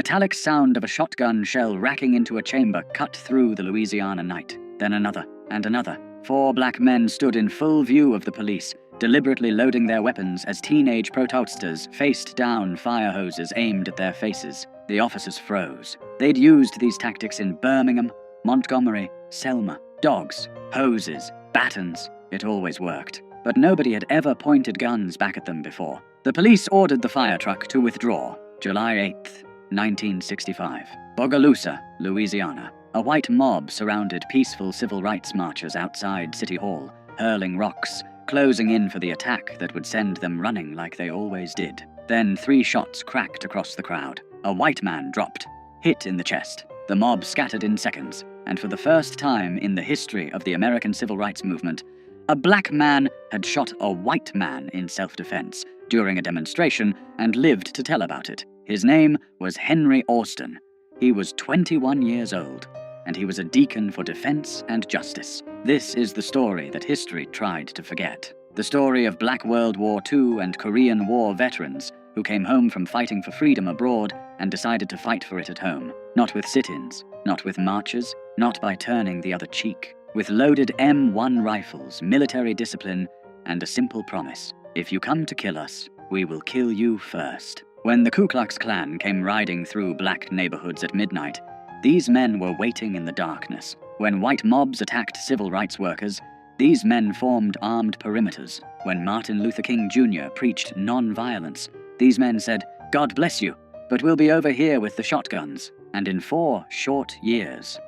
metallic sound of a shotgun shell racking into a chamber cut through the Louisiana night. Then another, and another. 4 black men stood in full view of the police, deliberately loading their weapons as teenage protesters faced down fire hoses aimed at their faces. The officers froze. They'd used these tactics in Birmingham, Montgomery, Selma. Dogs, hoses, batons. It always worked. But nobody had ever pointed guns back at them before. The police ordered the fire truck to withdraw. July 8th, 1965. Bogalusa, Louisiana. A white mob surrounded peaceful civil rights marchers outside City Hall, hurling rocks, closing in for the attack that would send them running like they always did. Then 3 shots cracked across the crowd. A white man dropped, hit in the chest. The mob scattered in seconds, and for the first time in the history of the American civil rights movement, a black man had shot a white man in self-defense during a demonstration and lived to tell about it. His name was Henry Austin. He was 21 years old, and he was a deacon for defense and justice. This is the story that history tried to forget. The story of Black World War II and Korean War veterans who came home from fighting for freedom abroad and decided to fight for it at home. Not with sit-ins, not with marches, not by turning the other cheek. With loaded M1 rifles, military discipline, and a simple promise. If you come to kill us, we will kill you first. When the Ku Klux Klan came riding through black neighborhoods at midnight, these men were waiting in the darkness. When white mobs attacked civil rights workers, these men formed armed perimeters. When Martin Luther King Jr. preached non-violence, these men said, "God bless you, but we'll be over here with the shotguns." And in 4 short years,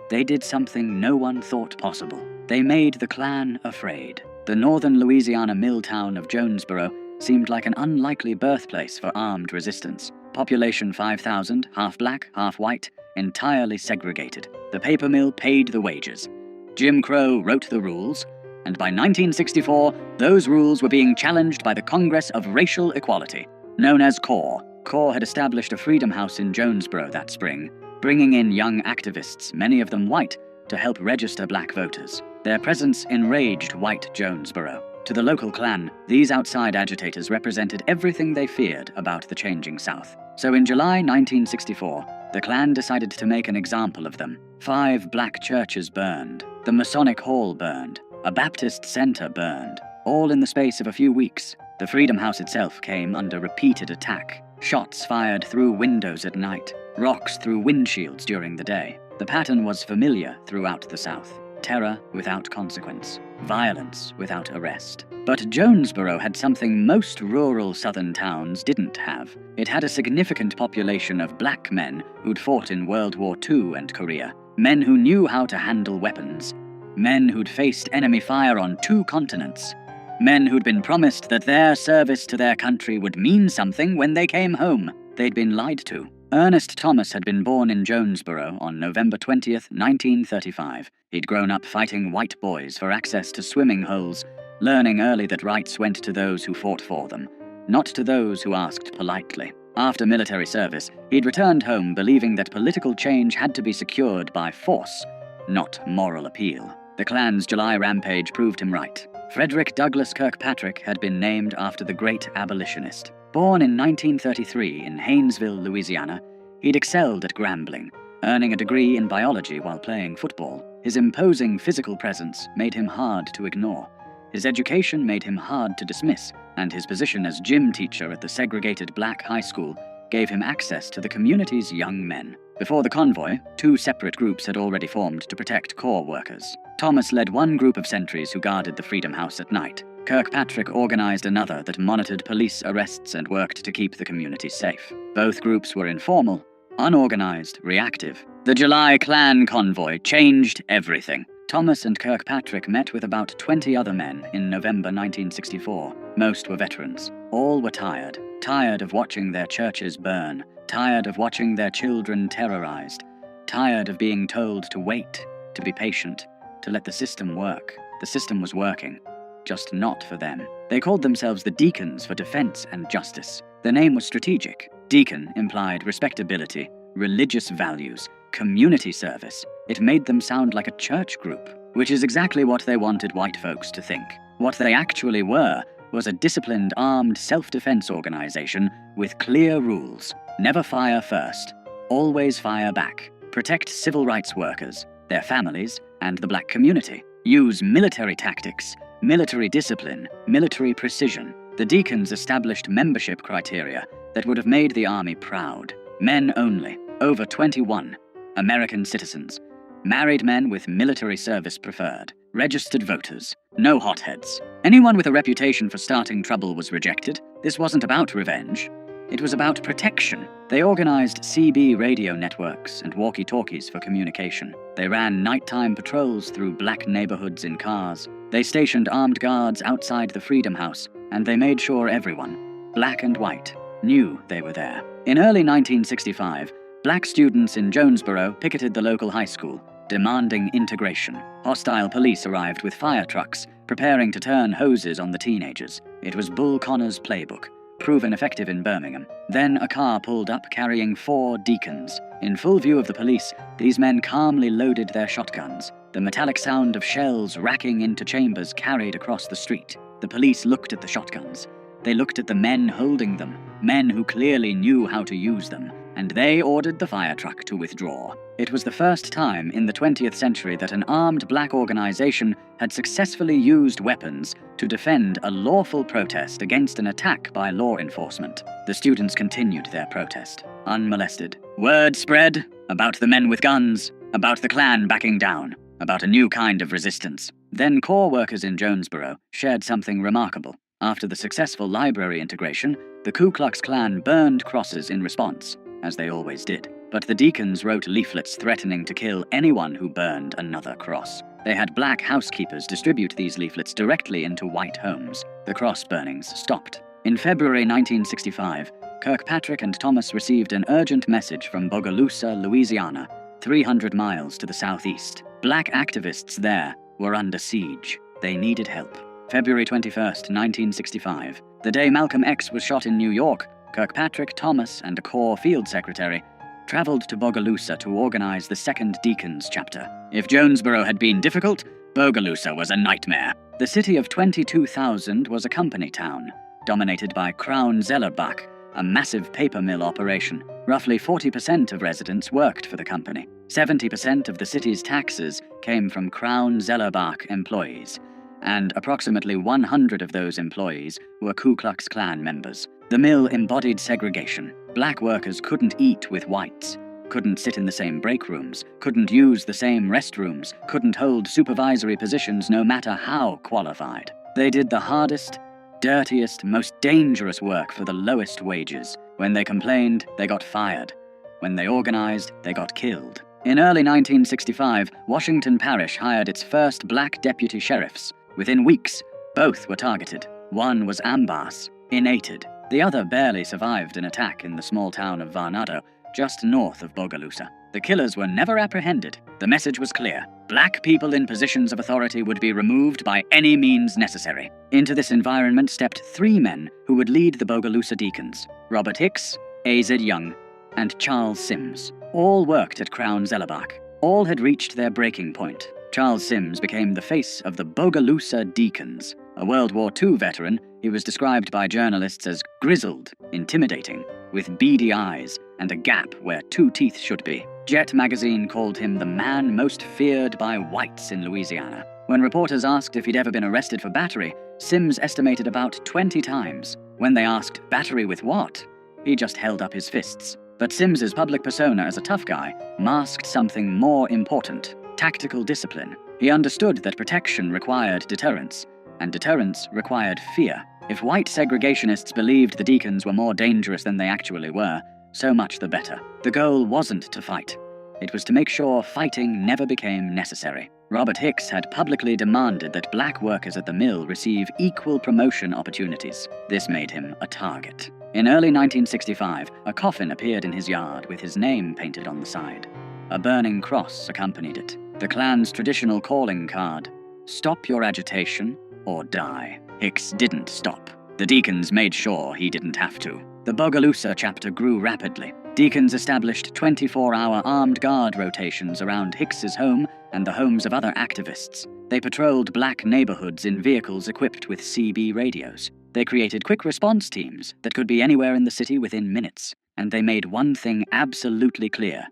they did something no one thought possible. They made the Klan afraid. The northern Louisiana mill town of Jonesboro seemed like an unlikely birthplace for armed resistance. Population 5,000, half black, half white, entirely segregated. The paper mill paid the wages. Jim Crow wrote the rules, and by 1964, those rules were being challenged by the Congress of Racial Equality, known as CORE. CORE had established a Freedom House in Jonesboro that spring, bringing in young activists, many of them white, to help register black voters. Their presence enraged white Jonesboro. To the local Klan, these outside agitators represented everything they feared about the changing South. So in July 1964, the Klan decided to make an example of them. 5 black churches burned. The Masonic Hall burned. A Baptist center burned. All in the space of a few weeks. The Freedom House itself came under repeated attack. Shots fired through windows at night. Rocks through windshields during the day. The pattern was familiar throughout the South. Terror without consequence. Violence without arrest. But Jonesboro had something most rural southern towns didn't have. It had a significant population of black men who'd fought in World War II and Korea. Men who knew how to handle weapons. Men who'd faced enemy fire on 2 continents. Men who'd been promised that their service to their country would mean something when they came home. They'd been lied to. Ernest Thomas had been born in Jonesboro on November 20th, 1935. He'd grown up fighting white boys for access to swimming holes, learning early that rights went to those who fought for them, not to those who asked politely. After military service, he'd returned home believing that political change had to be secured by force, not moral appeal. The Klan's July rampage proved him right. Frederick Douglass Kirkpatrick had been named after the great abolitionist. Born in 1933 in Haynesville, Louisiana, he'd excelled at Grambling, earning a degree in biology while playing football. His imposing physical presence made him hard to ignore. His education made him hard to dismiss, and his position as gym teacher at the segregated black high school gave him access to the community's young men. Before the convoy, 2 separate groups had already formed to protect CORE workers. Thomas led one group of sentries who guarded the Freedom House at night. Kirkpatrick organized another that monitored police arrests and worked to keep the community safe. Both groups were informal, unorganized, reactive. The July Klan convoy changed everything. Thomas and Kirkpatrick met with about 20 other men in November 1964. Most were veterans. All were tired. Tired of watching their churches burn. Tired of watching their children terrorized. Tired of being told to wait, to be patient, to let the system work. The system was working, just not for them. They called themselves the Deacons for Defense and Justice. Their name was strategic. Deacon implied respectability, religious values, community service. It made them sound like a church group, which is exactly what they wanted white folks to think. What they actually were was a disciplined, armed self-defense organization with clear rules. Never fire first. Always fire back. Protect civil rights workers, their families, and the black community. Use military tactics, military discipline, military precision. The deacons established membership criteria that would have made the army proud. Men only, over 21, American citizens, married men with military service preferred, registered voters, no hotheads. Anyone with a reputation for starting trouble was rejected. This wasn't about revenge. It was about protection. They organized CB radio networks and walkie-talkies for communication. They ran nighttime patrols through black neighborhoods in cars. They stationed armed guards outside the Freedom House, and they made sure everyone, black and white, knew they were there. In early 1965, black students in Jonesboro picketed the local high school, demanding integration. Hostile police arrived with fire trucks, preparing to turn hoses on the teenagers. It was Bull Connor's playbook, proven effective in Birmingham. Then a car pulled up carrying 4 deacons. In full view of the police, these men calmly loaded their shotguns. The metallic sound of shells racking into chambers carried across the street. The police looked at the shotguns. They looked at the men holding them, men who clearly knew how to use them, and they ordered the fire truck to withdraw. It was the first time in the 20th century that an armed black organization had successfully used weapons to defend a lawful protest against an attack by law enforcement. The students continued their protest, unmolested. Word spread about the men with guns, about the Klan backing down, about a new kind of resistance. Then corps workers in Jonesboro shared something remarkable. After the successful library integration, the Ku Klux Klan burned crosses in response, as they always did. But the deacons wrote leaflets threatening to kill anyone who burned another cross. They had black housekeepers distribute these leaflets directly into white homes. The cross burnings stopped. In February 1965, Kirkpatrick and Thomas received an urgent message from Bogalusa, Louisiana, 300 miles to the southeast. Black activists there were under siege. They needed help. February 21st, 1965. The day Malcolm X was shot in New York, Kirkpatrick, Thomas, and a Corps field secretary traveled to Bogalusa to organize the 2nd Deacons chapter. If Jonesboro had been difficult, Bogalusa was a nightmare. The city of 22,000 was a company town, dominated by Crown Zellerbach, a massive paper mill operation. Roughly 40% of residents worked for the company. 70% of the city's taxes came from Crown Zellerbach employees, and approximately 100 of those employees were Ku Klux Klan members. The mill embodied segregation. Black workers couldn't eat with whites, couldn't sit in the same break rooms, couldn't use the same restrooms, couldn't hold supervisory positions no matter how qualified. They did the hardest, dirtiest, most dangerous work for the lowest wages. When they complained, they got fired. When they organized, they got killed. In early 1965, Washington Parish hired its first black deputy sheriffs. Within weeks, both were targeted. One was Ambas, innated. The other barely survived an attack in the small town of Varnado, just north of Bogalusa. The killers were never apprehended. The message was clear. Black people in positions of authority would be removed by any means necessary. Into this environment stepped 3 men who would lead the Bogalusa Deacons: Robert Hicks, A.Z. Young, and Charles Sims. All worked at Crown Zellerbach. All had reached their breaking point. Charles Sims became the face of the Bogalusa Deacons. A World War II veteran, he was described by journalists as grizzled, intimidating, with beady eyes and a gap where 2 teeth should be. Jet magazine called him the man most feared by whites in Louisiana. When reporters asked if he'd ever been arrested for battery, Sims estimated about 20 times. When they asked, battery with what? He just held up his fists. But Sims's public persona as a tough guy masked something more important: tactical discipline. He understood that protection required deterrence, and deterrence required fear. If white segregationists believed the deacons were more dangerous than they actually were, so much the better. The goal wasn't to fight. It was to make sure fighting never became necessary. Robert Hicks had publicly demanded that black workers at the mill receive equal promotion opportunities. This made him a target. In early 1965, a coffin appeared in his yard with his name painted on the side. A burning cross accompanied it. The Klan's traditional calling card: stop your agitation or die. Hicks didn't stop. The deacons made sure he didn't have to. The Bogalusa chapter grew rapidly. Deacons established 24-hour armed guard rotations around Hicks's home and the homes of other activists. They patrolled black neighborhoods in vehicles equipped with CB radios. They created quick response teams that could be anywhere in the city within minutes. and they made one thing absolutely clear.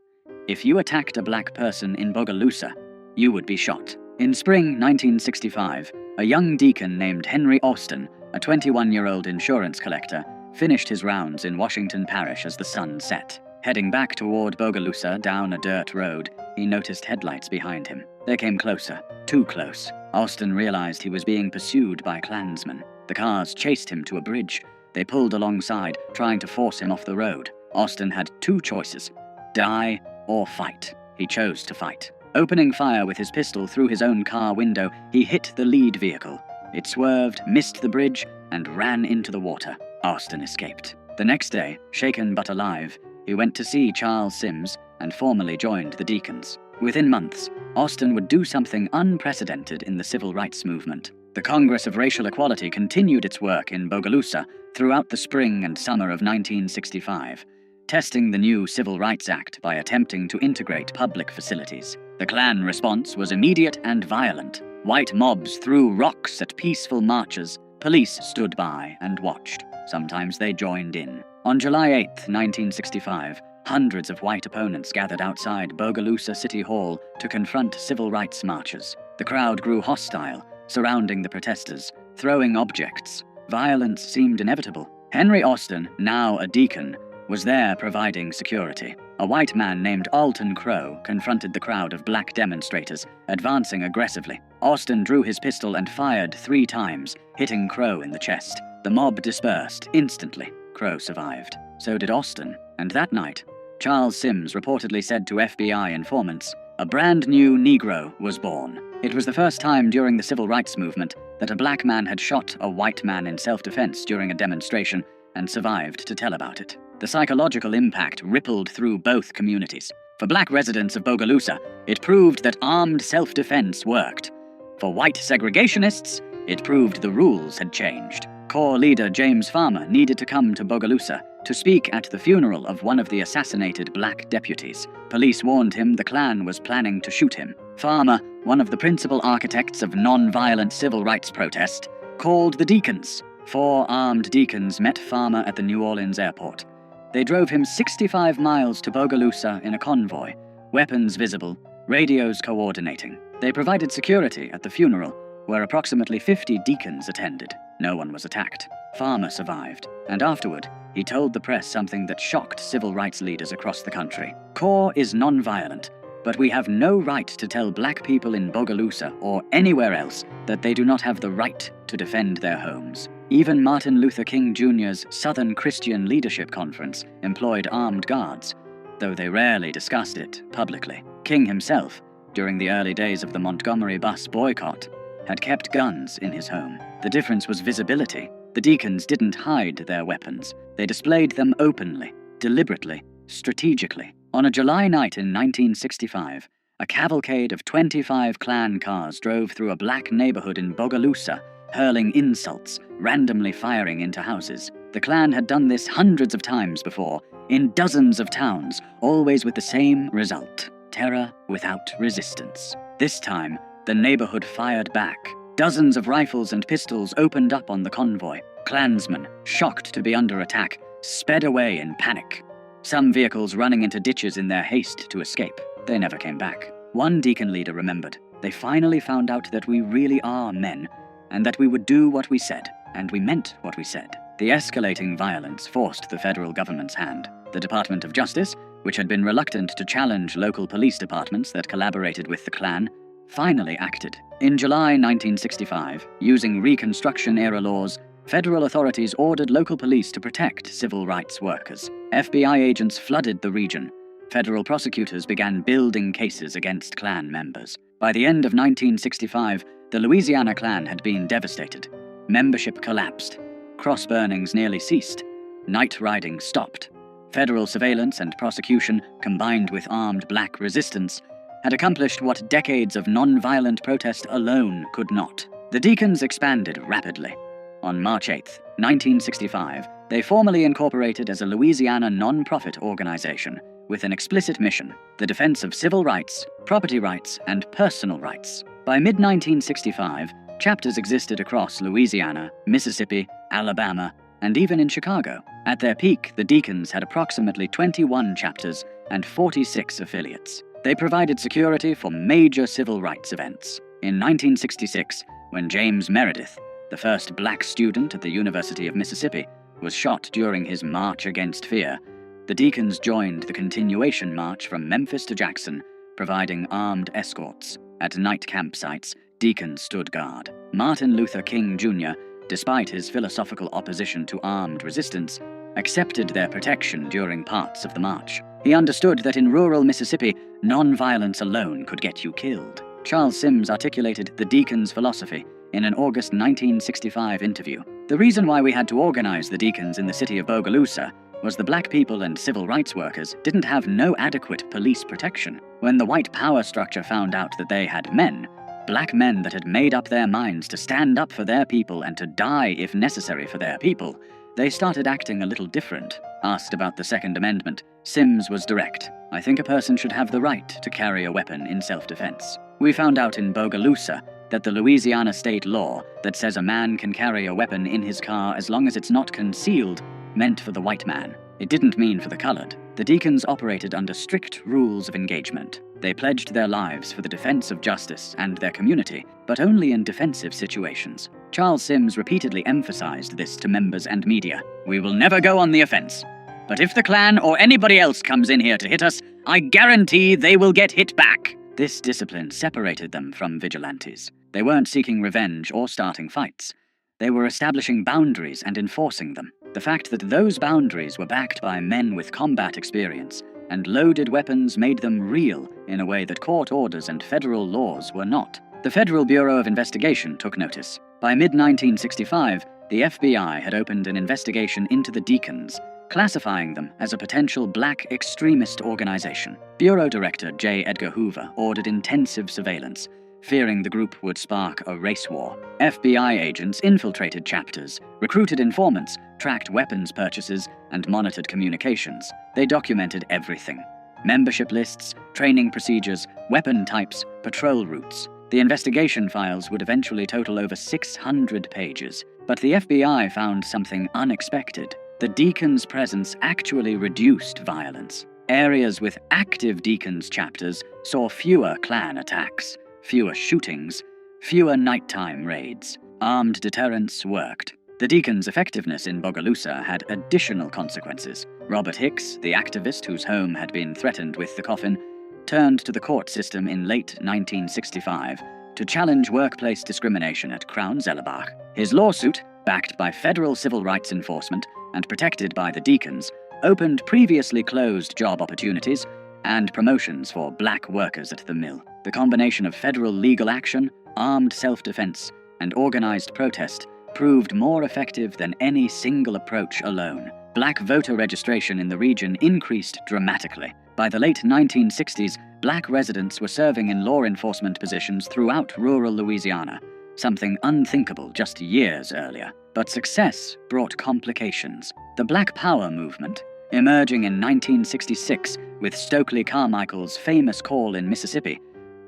If you attacked a black person in Bogalusa, you would be shot. In spring 1965, a young deacon named Henry Austin, a 21-year-old insurance collector, finished his rounds in Washington Parish as the sun set. Heading back toward Bogalusa down a dirt road, he noticed headlights behind him. They came closer, too close. Austin realized he was being pursued by Klansmen. The cars chased him to a bridge. They pulled alongside, trying to force him off the road. Austin had two choices: die or fight. He chose to fight. Opening fire with his pistol through his own car window, he hit the lead vehicle. It swerved, missed the bridge, and ran into the water. Austin escaped. The next day, shaken but alive, he went to see Charles Sims and formally joined the Deacons. Within months, Austin would do something unprecedented in the civil rights movement. The Congress of Racial Equality continued its work in Bogalusa throughout the spring and summer of 1965, testing the new Civil Rights Act by attempting to integrate public facilities. The Klan response was immediate and violent. White mobs threw rocks at peaceful marchers. Police stood by and watched. Sometimes they joined in. On July 8, 1965, hundreds of white opponents gathered outside Bogalusa City Hall to confront civil rights marchers. The crowd grew hostile, surrounding the protesters, throwing objects. Violence seemed inevitable. Henry Austin, now a deacon, was there providing security. A white man named Alton Crow confronted the crowd of black demonstrators, advancing aggressively. Austin drew his pistol and fired 3 times, hitting Crow in the chest. The mob dispersed instantly. Crow survived. So did Austin. And that night, Charles Sims reportedly said to FBI informants, "A brand new Negro was born." It was the first time during the civil rights movement that a black man had shot a white man in self-defense during a demonstration and survived to tell about it. The psychological impact rippled through both communities. For black residents of Bogalusa, it proved that armed self-defense worked. For white segregationists, it proved the rules had changed. Corps leader James Farmer needed to come to Bogalusa to speak at the funeral of one of the assassinated black deputies. Police warned him the Klan was planning to shoot him. Farmer, one of the principal architects of non-violent civil rights protest, called the Deacons. 4 armed deacons met Farmer at the New Orleans airport. They drove him 65 miles to Bogalusa in a convoy, weapons visible, radios coordinating. They provided security at the funeral, where approximately 50 deacons attended. No one was attacked. Farmer survived, and afterward, he told the press something that shocked civil rights leaders across the country. "Corps is non-violent, but we have no right to tell black people in Bogalusa or anywhere else that they do not have the right to defend their homes." Even Martin Luther King Jr.'s Southern Christian Leadership Conference employed armed guards, though they rarely discussed it publicly. King himself, during the early days of the Montgomery bus boycott, had kept guns in his home. The difference was visibility. The deacons didn't hide their weapons. They displayed them openly, deliberately, strategically. On a July night in 1965, a cavalcade of 25 Klan cars drove through a black neighborhood in Bogalusa, hurling insults, randomly firing into houses. The Klan had done this hundreds of times before, in dozens of towns, always with the same result: terror without resistance. This time, the neighborhood fired back. Dozens of rifles and pistols opened up on the convoy. Klansmen, shocked to be under attack, sped away in panic. Some vehicles running into ditches in their haste to escape. They never came back. One deacon leader remembered, "They finally found out that we really are men, and that we would do what we said, and we meant what we said." The escalating violence forced the federal government's hand. The Department of Justice, which had been reluctant to challenge local police departments that collaborated with the Klan, finally acted. In July 1965, using Reconstruction-era laws, federal authorities ordered local police to protect civil rights workers. FBI agents flooded the region. Federal prosecutors began building cases against Klan members. By the end of 1965, the Louisiana Klan had been devastated. Membership collapsed. Cross burnings nearly ceased. Night riding stopped. Federal surveillance and prosecution, combined with armed black resistance, had accomplished what decades of non-violent protest alone could not. The Deacons expanded rapidly. On March 8, 1965, they formally incorporated as a Louisiana non-profit organization with an explicit mission: the defense of civil rights, property rights, and personal rights. By mid-1965, chapters existed across Louisiana, Mississippi, Alabama, and even in Chicago. At their peak, the Deacons had approximately 21 chapters and 46 affiliates. They provided security for major civil rights events. In 1966, when James Meredith, the first black student at the University of Mississippi, was shot during his March Against Fear, the Deacons joined the continuation march from Memphis to Jackson, providing armed escorts. At night campsites, Deacons stood guard. Martin Luther King Jr., despite his philosophical opposition to armed resistance, accepted their protection during parts of the march. He understood that in rural Mississippi, non-violence alone could get you killed. Charles Sims articulated the Deacons' philosophy in an August 1965 interview. The reason why we had to organize the Deacons in the city of Bogalusa was the black people and civil rights workers didn't have no adequate police protection. When the white power structure found out that they had men, black men that had made up their minds to stand up for their people and to die if necessary for their people, they started acting a little different. Asked about the Second Amendment, Sims was direct. "I think a person should have the right to carry a weapon in self-defense." We found out in Bogalusa that the Louisiana state law that says a man can carry a weapon in his car as long as it's not concealed meant for the white man. It didn't mean for the colored. The Deacons operated under strict rules of engagement. They pledged their lives for the defense of justice and their community, but only in defensive situations. Charles Sims repeatedly emphasized this to members and media. "We will never go on the offense. But if the Klan or anybody else comes in here to hit us, I guarantee they will get hit back." This discipline separated them from vigilantes. They weren't seeking revenge or starting fights. They were establishing boundaries and enforcing them. The fact that those boundaries were backed by men with combat experience and loaded weapons made them real in a way that court orders and federal laws were not. The Federal Bureau of Investigation took notice. By mid-1965, the FBI had opened an investigation into the Deacons, classifying them as a potential black extremist organization. Bureau Director J. Edgar Hoover ordered intensive surveillance, fearing the group would spark a race war. FBI agents infiltrated chapters, recruited informants, tracked weapons purchases, and monitored communications. They documented everything: membership lists, training procedures, weapon types, patrol routes. The investigation files would eventually total over 600 pages. But the FBI found something unexpected. The Deacons' presence actually reduced violence. Areas with active Deacons chapters saw fewer Klan attacks, fewer shootings, fewer nighttime raids. Armed deterrence worked. The Deacons' effectiveness in Bogalusa had additional consequences. Robert Hicks, the activist whose home had been threatened with the coffin, turned to the court system in late 1965 to challenge workplace discrimination at Crown Zellerbach. His lawsuit, backed by federal civil rights enforcement and protected by the Deacons, opened previously closed job opportunities and promotions for black workers at the mill. The combination of federal legal action, armed self-defense, and organized protest proved more effective than any single approach alone. Black voter registration in the region increased dramatically. By the late 1960s, black residents were serving in law enforcement positions throughout rural Louisiana, something unthinkable just years earlier. But success brought complications. The Black Power movement, emerging in 1966 with Stokely Carmichael's famous call in Mississippi,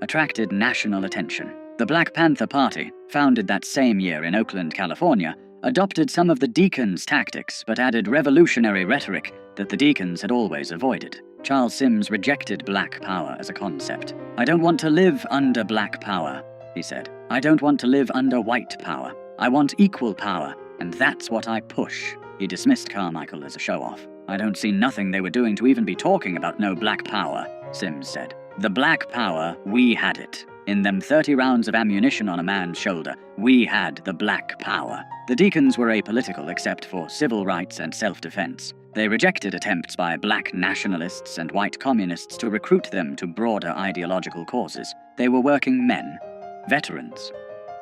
attracted national attention. The Black Panther Party, founded that same year in Oakland, California, adopted some of the Deacons' tactics but added revolutionary rhetoric that the Deacons had always avoided. Charles Sims rejected black power as a concept. "I don't want to live under black power," he said. "I don't want to live under white power. I want equal power, and that's what I push." He dismissed Carmichael as a show-off. "I don't see nothing they were doing to even be talking about no black power," Sims said. "The black power, we had it. In them 30 rounds of ammunition on a man's shoulder, we had the black power." The Deacons were apolitical except for civil rights and self-defense. They rejected attempts by black nationalists and white communists to recruit them to broader ideological causes. They were working men, veterans,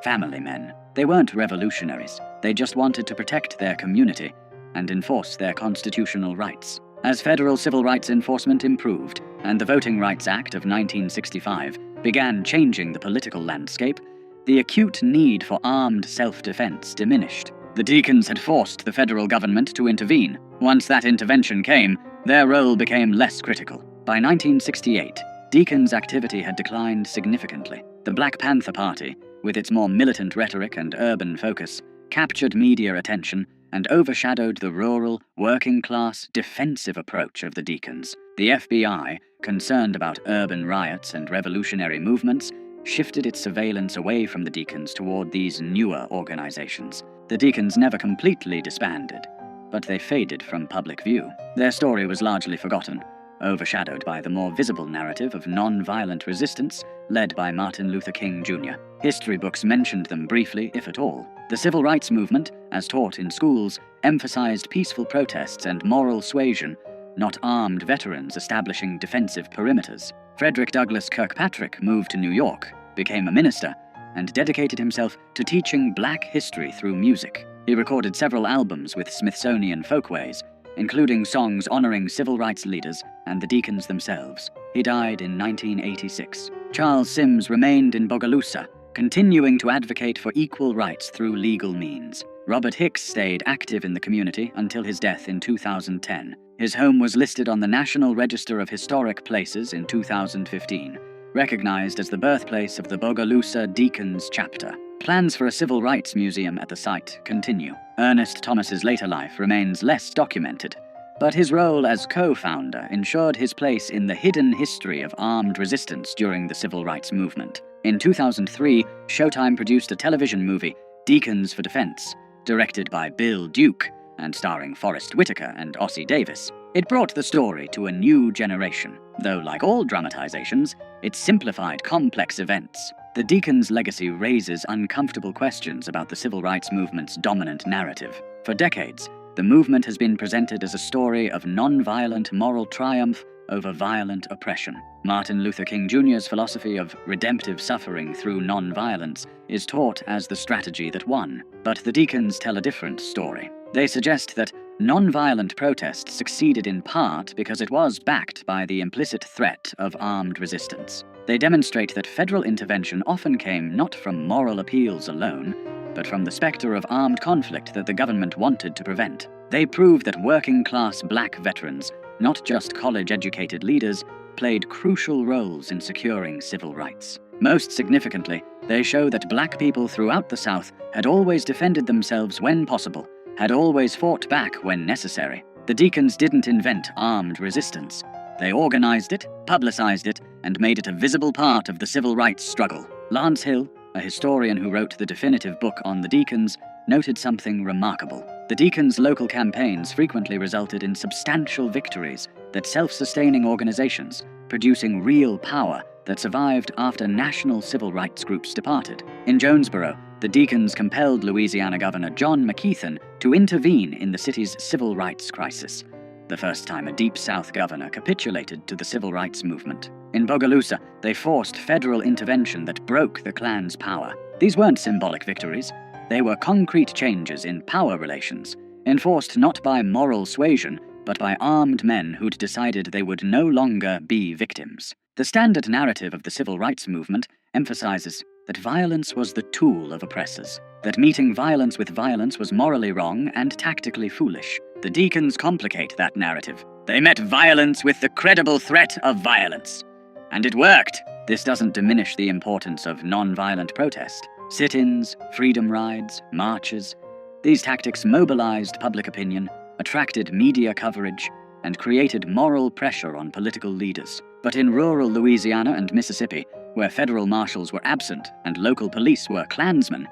family men. They weren't revolutionaries. They just wanted to protect their community and enforce their constitutional rights. As federal civil rights enforcement improved, and the Voting Rights Act of 1965 began changing the political landscape, the acute need for armed self-defense diminished. The Deacons had forced the federal government to intervene. Once that intervention came, their role became less critical. By 1968, Deacons' activity had declined significantly. The Black Panther Party, with its more militant rhetoric and urban focus, captured media attention and overshadowed the rural, working-class, defensive approach of the Deacons. The FBI, concerned about urban riots and revolutionary movements, shifted its surveillance away from the Deacons toward these newer organizations. The Deacons never completely disbanded, but they faded from public view. Their story was largely forgotten, overshadowed by the more visible narrative of non-violent resistance led by Martin Luther King Jr. History books mentioned them briefly, if at all. The civil rights movement, as taught in schools, emphasized peaceful protests and moral suasion, not armed veterans establishing defensive perimeters. Frederick Douglass Kirkpatrick moved to New York, became a minister, and dedicated himself to teaching black history through music. He recorded several albums with Smithsonian folkways, including songs honoring civil rights leaders and the Deacons themselves. He died in 1986. Charles Sims remained in Bogalusa, continuing to advocate for equal rights through legal means. Robert Hicks stayed active in the community until his death in 2010. His home was listed on the National Register of Historic Places in 2015, recognized as the birthplace of the Bogalusa Deacons chapter. Plans for a civil rights museum at the site continue. Ernest Thomas's later life remains less documented, but his role as co-founder ensured his place in the hidden history of armed resistance during the civil rights movement. In 2003, Showtime produced a television movie, Deacons for Defense, directed by Bill Duke and starring Forrest Whitaker and Ossie Davis. It brought the story to a new generation, though like all dramatizations, it simplified complex events. The Deacons' legacy raises uncomfortable questions about the civil rights movement's dominant narrative. For decades, the movement has been presented as a story of non-violent moral triumph over violent oppression. Martin Luther King Jr.'s philosophy of redemptive suffering through non-violence is taught as the strategy that won, but the Deacons tell a different story. They suggest that non-violent protest succeeded in part because it was backed by the implicit threat of armed resistance. They demonstrate that federal intervention often came not from moral appeals alone, but from the specter of armed conflict that the government wanted to prevent. They prove that working-class black veterans, not just college-educated leaders, played crucial roles in securing civil rights. Most significantly, they show that black people throughout the South had always defended themselves when possible, had always fought back when necessary. The Deacons didn't invent armed resistance. They organized it, publicized it, and made it a visible part of the civil rights struggle. Lance Hill, a historian who wrote the definitive book on the Deacons, noted something remarkable. The Deacons' local campaigns frequently resulted in substantial victories that self-sustaining organizations, producing real power that survived after national civil rights groups departed. In Jonesboro, the Deacons compelled Louisiana Governor John McKeithen to intervene in the city's civil rights crisis, the first time a Deep South governor capitulated to the civil rights movement. In Bogalusa, they forced federal intervention that broke the Klan's power. These weren't symbolic victories. They were concrete changes in power relations, enforced not by moral suasion, but by armed men who'd decided they would no longer be victims. The standard narrative of the civil rights movement emphasizes that violence was the tool of oppressors, that meeting violence with violence was morally wrong and tactically foolish. The Deacons complicate that narrative. They met violence with the credible threat of violence. And it worked. This doesn't diminish the importance of non-violent protest. Sit-ins, freedom rides, marches. These tactics mobilized public opinion, attracted media coverage, and created moral pressure on political leaders. But in rural Louisiana and Mississippi, where federal marshals were absent and local police were Klansmen,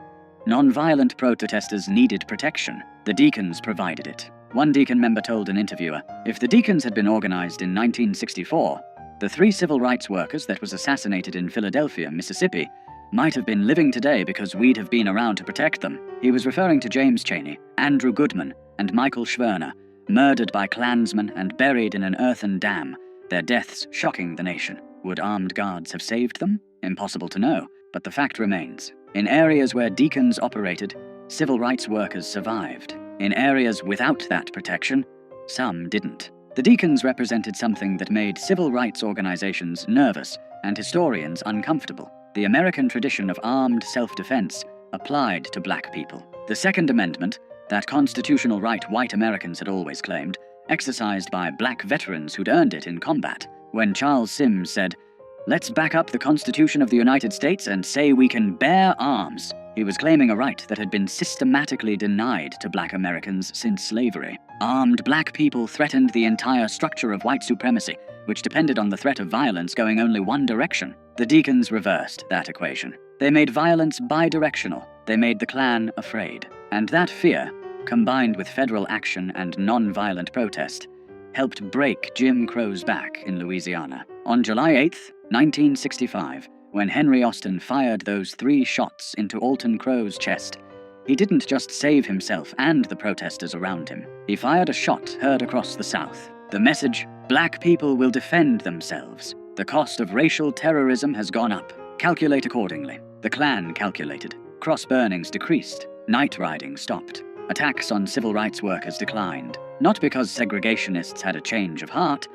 non-violent protesters needed protection. The Deacons provided it. One Deacon member told an interviewer, "If the Deacons had been organized in 1964, the 3 civil rights workers that was assassinated in Philadelphia, Mississippi, might have been living today because we'd have been around to protect them." He was referring to James Chaney, Andrew Goodman, and Michael Schwerner, murdered by Klansmen and buried in an earthen dam, their deaths shocking the nation. Would armed guards have saved them? Impossible to know, but the fact remains. In areas where Deacons operated, civil rights workers survived. In areas without that protection, some didn't. The Deacons represented something that made civil rights organizations nervous and historians uncomfortable. The American tradition of armed self-defense applied to black people. The Second Amendment, that constitutional right white Americans had always claimed, exercised by black veterans who'd earned it in combat. When Charles Sims said, Let's back up the Constitution of the United States and say we can bear arms. He was claiming a right that had been systematically denied to black Americans since slavery. Armed black people threatened the entire structure of white supremacy, which depended on the threat of violence going only one direction. The Deacons reversed that equation. They made violence bidirectional. They made the Klan afraid. And that fear, combined with federal action and non-violent protest, helped break Jim Crow's back in Louisiana. On July 8, 1965, when Henry Austin fired those 3 shots into Alton Crow's chest, he didn't just save himself and the protesters around him. He fired a shot heard across the South. The message, black people will defend themselves. The cost of racial terrorism has gone up. Calculate accordingly. The Klan calculated. Cross burnings decreased. Night riding stopped. Attacks on civil rights workers declined. Not because segregationists had a change of heart,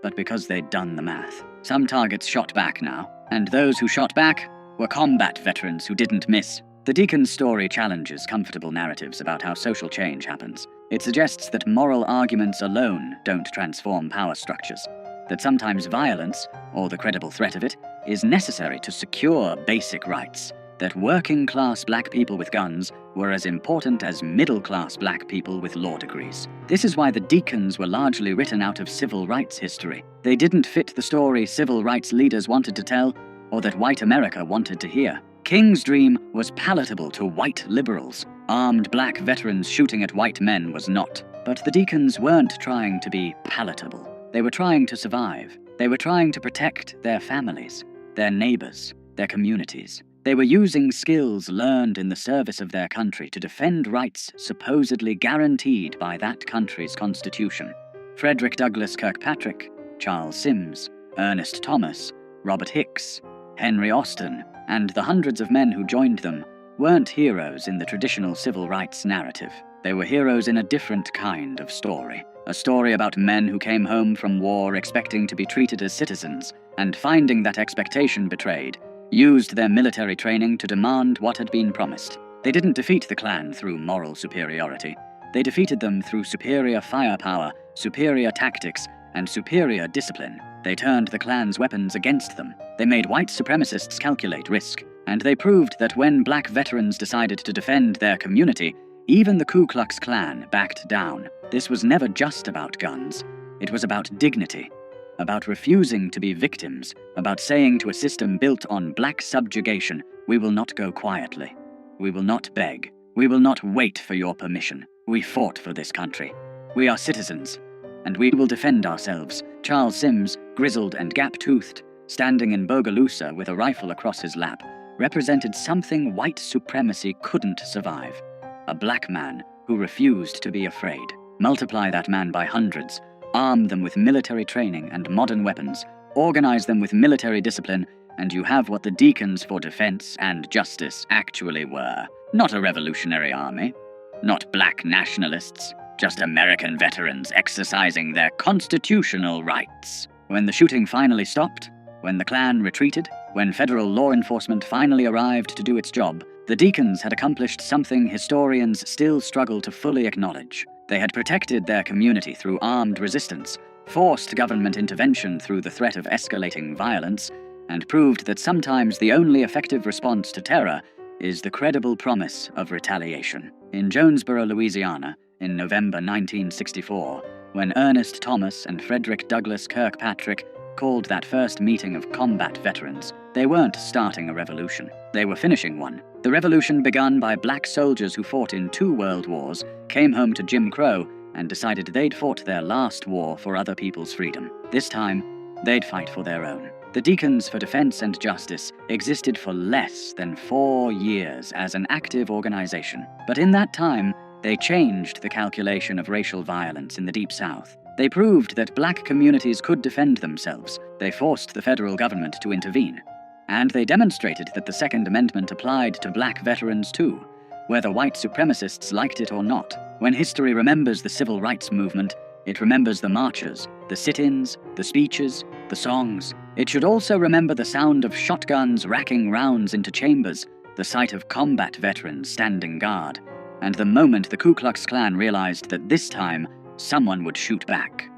but because they'd done the math. Some targets shot back now, and those who shot back were combat veterans who didn't miss. The Deacon's story challenges comfortable narratives about how social change happens. It suggests that moral arguments alone don't transform power structures, that sometimes violence, or the credible threat of it, is necessary to secure basic rights, that working-class black people with guns were as important as middle-class black people with law degrees. This is why the Deacons were largely written out of civil rights history. They didn't fit the story civil rights leaders wanted to tell, or that white America wanted to hear. King's dream was palatable to white liberals. Armed black veterans shooting at white men was not. But the Deacons weren't trying to be palatable. They were trying to survive. They were trying to protect their families, their neighbors, their communities. They were using skills learned in the service of their country to defend rights supposedly guaranteed by that country's constitution. Frederick Douglass Kirkpatrick, Charles Sims, Ernest Thomas, Robert Hicks, Henry Austin, and the hundreds of men who joined them weren't heroes in the traditional civil rights narrative. They were heroes in a different kind of story. A story about men who came home from war expecting to be treated as citizens, and finding that expectation betrayed, used their military training to demand what had been promised. They didn't defeat the Klan through moral superiority. They defeated them through superior firepower, superior tactics, and superior discipline. They turned the Klan's weapons against them. They made white supremacists calculate risk. And they proved that when black veterans decided to defend their community, even the Ku Klux Klan backed down. This was never just about guns. It was about dignity, about refusing to be victims, about saying to a system built on black subjugation, we will not go quietly. We will not beg. We will not wait for your permission. We fought for this country. We are citizens, and we will defend ourselves. Charles Sims, grizzled and gap-toothed, standing in Bogalusa with a rifle across his lap, represented something white supremacy couldn't survive. A black man who refused to be afraid. Multiply that man by hundreds, arm them with military training and modern weapons, organize them with military discipline, and you have what the Deacons for Defense and Justice actually were. Not a revolutionary army, not black nationalists, just American veterans exercising their constitutional rights. When the shooting finally stopped, when the Klan retreated, when federal law enforcement finally arrived to do its job, the Deacons had accomplished something historians still struggle to fully acknowledge. They had protected their community through armed resistance, forced government intervention through the threat of escalating violence, and proved that sometimes the only effective response to terror is the credible promise of retaliation. In Jonesboro, Louisiana, in November 1964, when Ernest Thomas and Frederick Douglass Kirkpatrick called that first meeting of combat veterans, they weren't starting a revolution. They were finishing one. The revolution begun by black soldiers who fought in 2 world wars, came home to Jim Crow, and decided they'd fought their last war for other people's freedom. This time, they'd fight for their own. The Deacons for Defense and Justice existed for less than 4 years as an active organization. But in that time, they changed the calculation of racial violence in the Deep South. They proved that black communities could defend themselves. They forced the federal government to intervene. And they demonstrated that the Second Amendment applied to black veterans too, whether white supremacists liked it or not. When history remembers the civil rights movement, it remembers the marches, the sit-ins, the speeches, the songs. It should also remember the sound of shotguns racking rounds into chambers, the sight of combat veterans standing guard, and the moment the Ku Klux Klan realized that this time, someone would shoot back.